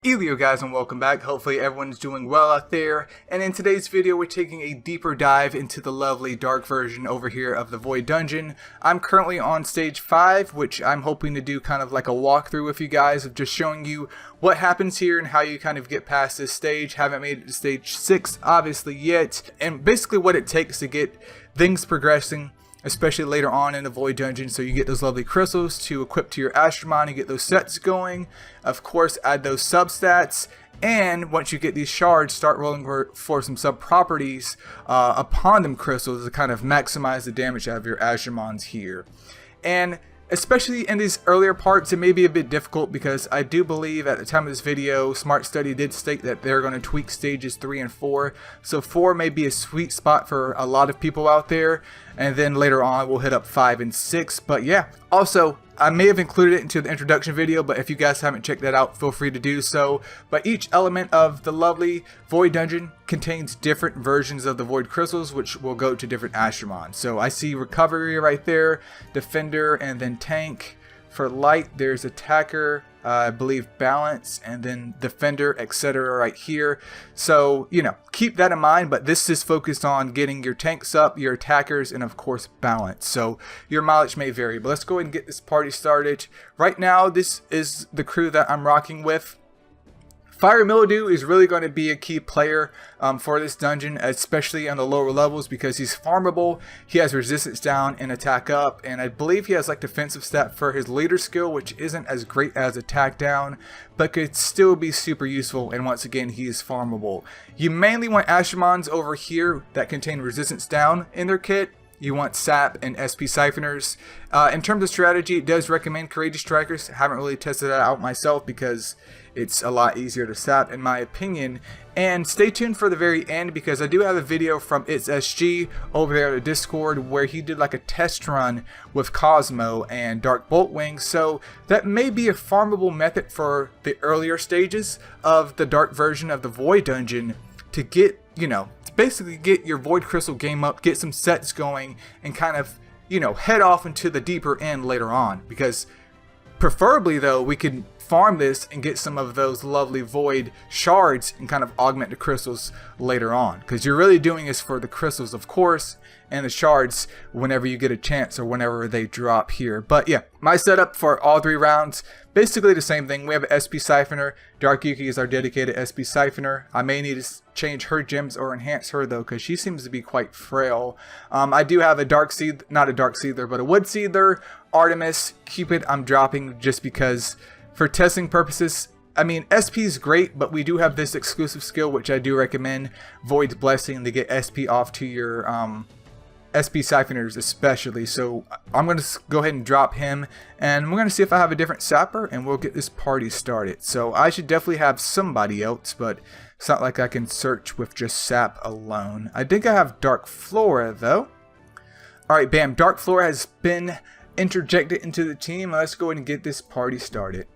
Elio guys, and welcome back. Hopefully everyone's doing well out there, and in today's video we're taking a deeper dive into the lovely dark version over here of the Void Dungeon. I'm currently on stage 5, which I'm hoping to do kind of like a walkthrough with you guys of just showing you what happens here and how you kind of get past this stage. Haven't made it to stage 6 obviously yet, and basically what it takes to get things progressing, especially later on in the Void Dungeon. So you get those lovely crystals to equip to your Astromon and get those sets going. Of course, add those substats, and once you get these shards, start rolling for some sub properties upon them crystals to kind of maximize the damage out of your Astromons here. And especially in these earlier parts, it may be a bit difficult because I do believe at the time of this video, Smart Study did state that they're going to tweak stages 3 and 4. So 4 may be a sweet spot for a lot of people out there, and then later on we'll hit up 5 and 6. But yeah, also I may have included it into the introduction video, but if you guys haven't checked that out, feel free to do so. But each element of the lovely Void Dungeon contains different versions of the Void Crystals, which will go to different Astromons. So I see Recovery right there, Defender, and then Tank. For Light, there's Attacker, I believe Balance, and then Defender, etc. right here. So, you know, keep that in mind, but this is focused on getting your tanks up, your attackers, and of course balance. So your mileage may vary, but let's go ahead and get this party started. Right now, this is the crew that I'm rocking with. Fire Mildew is really going to be a key player for this dungeon, especially on the lower levels, because he's farmable, he has resistance down and attack up, and I believe he has like defensive stat for his leader skill, which isn't as great as attack down, but could still be super useful, and once again he is farmable. You mainly want Astromons over here that contain resistance down in their kit. You want Sap and SP Siphoners. In terms of strategy, it does recommend Courageous Strikers. I haven't really tested that out myself because it's a lot easier to Sap in my opinion. And stay tuned for the very end, because I do have a video from It's SG over there at the Discord where he did like a test run with Cosmo and Dark Boltwing. So that may be a farmable method for the earlier stages of the dark version of the Void Dungeon to get, you know, basically get your Void Crystal game up, get some sets going, and kind of, you know, head off into the deeper end later on. Because preferably though, we could farm this and get some of those lovely Void shards and kind of augment the crystals later on, because you're really doing this for the crystals, of course, and the shards whenever you get a chance or whenever they drop here. But yeah, my setup for all 3 rounds, basically the same thing. We have an SP Siphoner. Dark Yuki is our dedicated SP Siphoner. I may need to change her gems or enhance her though, because she seems to be quite frail. I do have a Dark Seed, not a Dark Seedler, but a Wood Seedler. Artemis, Cupid I'm dropping just because for testing purposes. I mean, SP is great, but we do have this exclusive skill which I do recommend, Void's Blessing, to get SP off to your SP Siphoners especially. So I'm going to go ahead and drop him, and we're going to see if I have a different Sapper, and we'll get this party started. So I should definitely have somebody else, but it's not like I can search with just Sap alone. I think I have Dark Flora though. Alright, bam, Dark Flora has been interjected into the team. Let's go ahead and get this party started.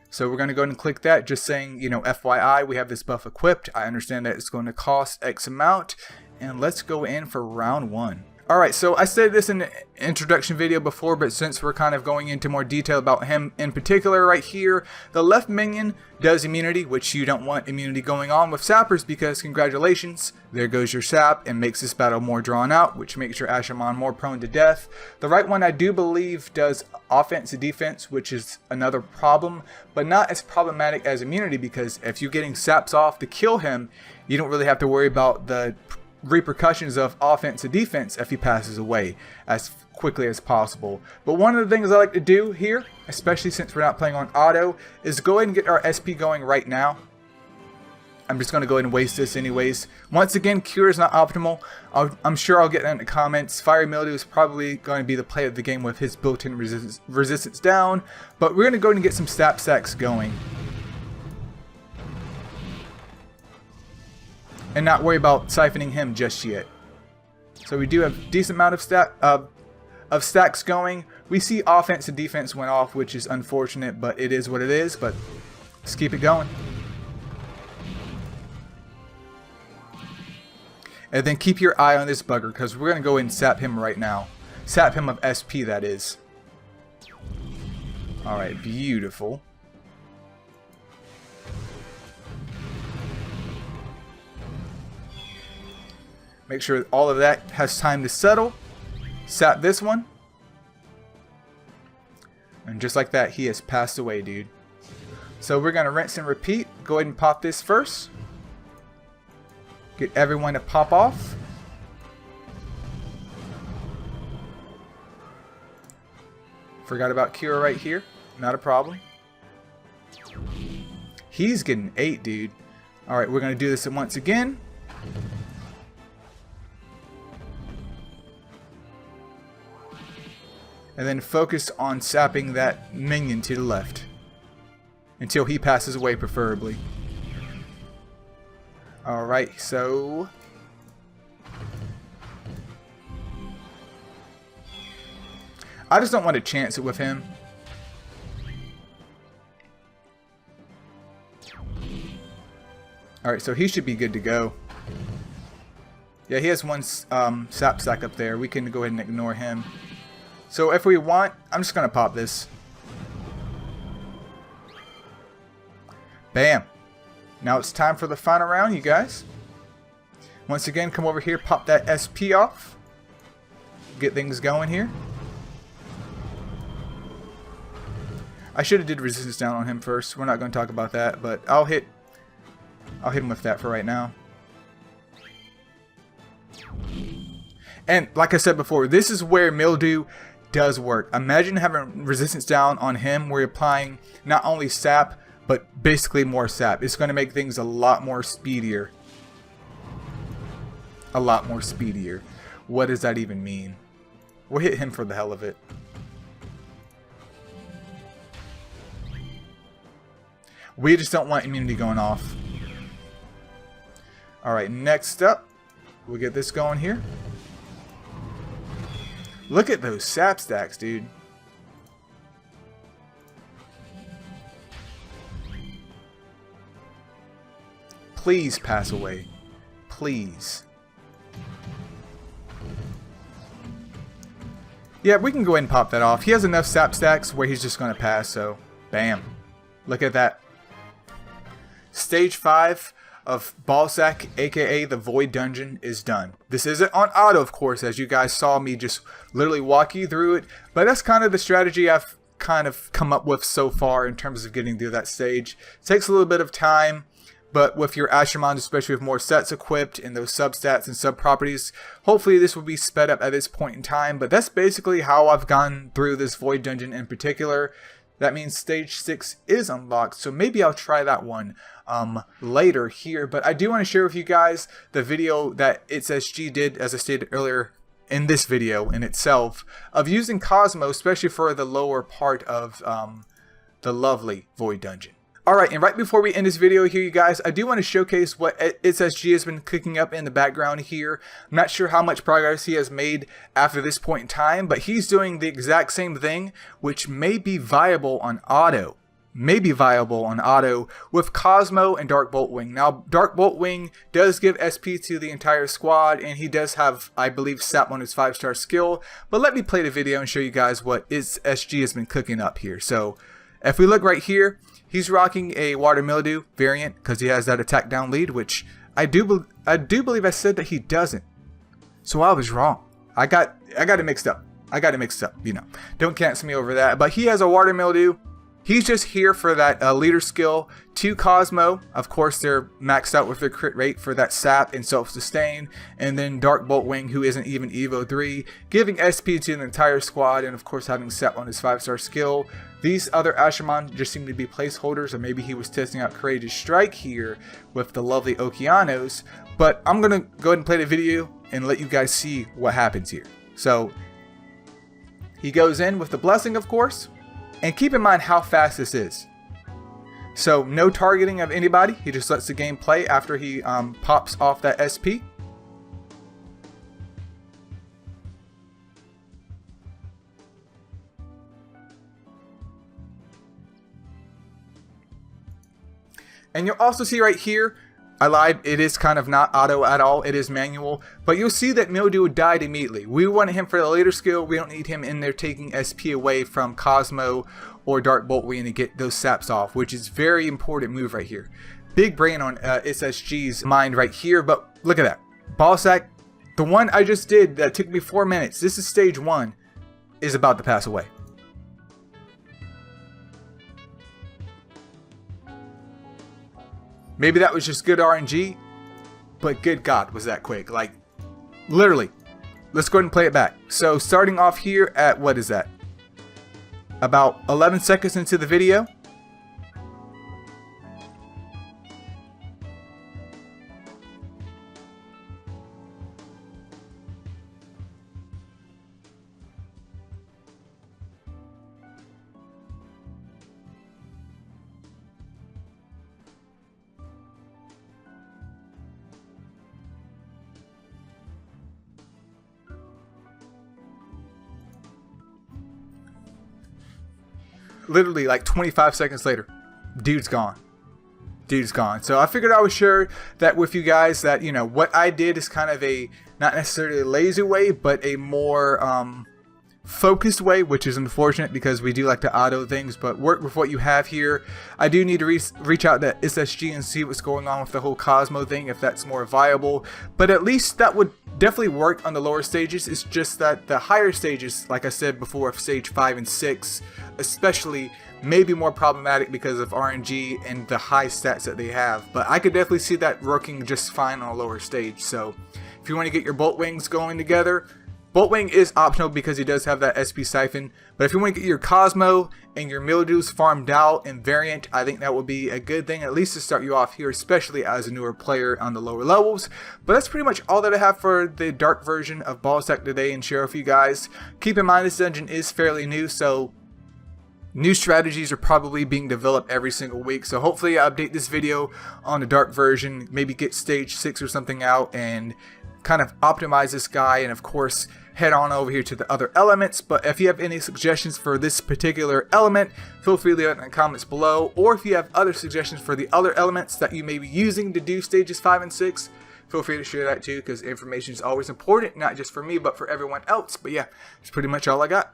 So we're going to go ahead and click that, just saying, you know, FYI, we have this buff equipped. I understand that it's going to cost X amount, and let's go in for round 1. Alright, so I said this in the introduction video before, but since we're kind of going into more detail about him in particular right here, the left minion does immunity, which you don't want immunity going on with Sappers, because congratulations, there goes your Sap, and makes this battle more drawn out, which makes your Astromon more prone to death. The right one I do believe does offense and defense, which is another problem, but not as problematic as immunity, because if you're getting Saps off to kill him, you don't really have to worry about the repercussions of offense and defense if he passes away as quickly as possible. But one of the things I like to do here, especially since we're not playing on auto, is go ahead and get our SP going right now. I'm just going to go ahead and waste this anyways. Once again, Cure is not optimal. I'm sure I'll get that in the comments. Fire Mildew is probably going to be the play of the game with his built-in resistance down, but we're going to go ahead and get some stat stacks going and not worry about siphoning him just yet. So we do have a decent amount of stacks going. We see offense and defense went off, which is unfortunate, but it is what it is. But let's keep it going. And then keep your eye on this bugger, because we're going to go and sap him right now. Sap him of SP, that is. Alright, beautiful. Make sure all of that has time to settle. Sap this one. And just like that, he has passed away, dude. So we're going to rinse and repeat. Go ahead and pop this first. Get everyone to pop off. Forgot about Kira right here. Not a problem. He's getting 8, dude. Alright, we're going to do this once again. And then focus on sapping that minion to the left. Until he passes away, preferably. Alright, so... I just don't want to chance it with him. Alright, so he should be good to go. Yeah, he has one sap stack up there. We can go ahead and ignore him. So if we want, I'm just going to pop this. Bam. Now it's time for the final round, you guys. Once again, come over here, pop that SP off. Get things going here. I should have did resistance down on him first. We're not going to talk about that, but I'll hit him with that for right now. And like I said before, this is where Mildew does work. Imagine having resistance down on him where you're applying not only sap, but basically more sap. It's going to make things a lot more speedier. A lot more speedier. What does that even mean? We'll hit him for the hell of it. We just don't want immunity going off. Alright, next up, we'll get this going here. Look at those sap stacks, dude. Please pass away. Please. Yeah, we can go ahead and pop that off. He has enough sap stacks where he's just going to pass, so bam. Look at that. Stage 5 of Balzac, aka the Void Dungeon, is done. This isn't on auto, of course, as you guys saw me just literally walk you through it, but that's kind of the strategy I've kind of come up with so far in terms of getting through that stage. It takes a little bit of time, but with your Ashramons, especially with more sets equipped and those substats and sub properties, hopefully this will be sped up at this point in time. But that's basically how I've gone through this Void Dungeon in particular. That means stage 6 is unlocked, so maybe I'll try that one later here. But I do want to share with you guys the video that ItsSG did, as I stated earlier in this video in itself, of using Cosmo, especially for the lower part of the lovely Void Dungeon. Alright, and right before we end this video here, you guys, I do want to showcase what ItsSG has been cooking up in the background here. I'm not sure how much progress he has made after this point in time, but he's doing the exact same thing, which may be viable on auto. With Cosmo and Dark Boltwing. Now, Dark Boltwing does give SP to the entire squad, and he does have, I believe, sap on his 5-star skill. But let me play the video and show you guys what ItsSG has been cooking up here. So, if we look right here, he's rocking a Water Mildew variant because he has that attack down lead, which I do believe I said that he doesn't. So I was wrong. I got it mixed up. You know. Don't cancel me over that. But he has a Water Mildew. He's just here for that leader skill to Cosmo. Of course, they're maxed out with their crit rate for that sap and self-sustain. And then Dark Boltwing, who isn't even Evo 3, giving SP to the entire squad, and of course having sap on his 5-star skill. These other Ashramon just seem to be placeholders, or maybe he was testing out Courageous Strike here with the lovely Okeanos. But I'm going to go ahead and play the video and let you guys see what happens here. So, he goes in with the Blessing, of course. And keep in mind how fast this is. So no targeting of anybody. He just lets the game play after he pops off that SP. And you'll also see right here, I lied, it is kind of not auto at all, it is manual, but you'll see that Mildew died immediately. We wanted him for the later skill, we don't need him in there taking SP away from Cosmo or Dark Boltwing to get those saps off, which is very important move right here. Big brain on ItsSG's mind right here, but look at that. Balzac The one I just did that took me 4 minutes, this is stage 1, is about to pass away. Maybe that was just good RNG, but good God, was that quick. Like, literally. Let's go ahead and play it back. So starting off here at, what is that? About 11 seconds into the video. Literally like 25 seconds later, dude's gone. Dude's gone. So I figured I would share that with you guys, that, you know, what I did is kind of a, not necessarily a lazy way, but a more focused way, which is unfortunate because we do like to auto things, but work with what you have here. I do need to reach out to SSG and see what's going on with the whole Cosmo thing, if that's more viable, but at least that would definitely work on the lower stages. It's just that the higher stages, like I said before, stage 5 and 6 especially, may be more problematic because of RNG and the high stats that they have, but I could definitely see that working just fine on a lower stage. So if you want to get your Bolt Wings going together, Bolt Wing is optional because he does have that SP Siphon, but if you want to get your Cosmo and your Mildews farmed out and variant, I think that would be a good thing, at least to start you off here, especially as a newer player on the lower levels. But that's pretty much all that I have for the dark version of Ballstack today and share with you guys. Keep in mind this dungeon is fairly new, so new strategies are probably being developed every single week, so hopefully I update this video on the dark version, maybe get stage 6 or something out and kind of optimize this guy, and of course head on over here to the other elements. But if you have any suggestions for this particular element, feel free to leave it in the comments below, or if you have other suggestions for the other elements that you may be using to do stages 5 and 6, feel free to share that too, because information is always important, not just for me but for everyone else. But yeah, that's pretty much all I got.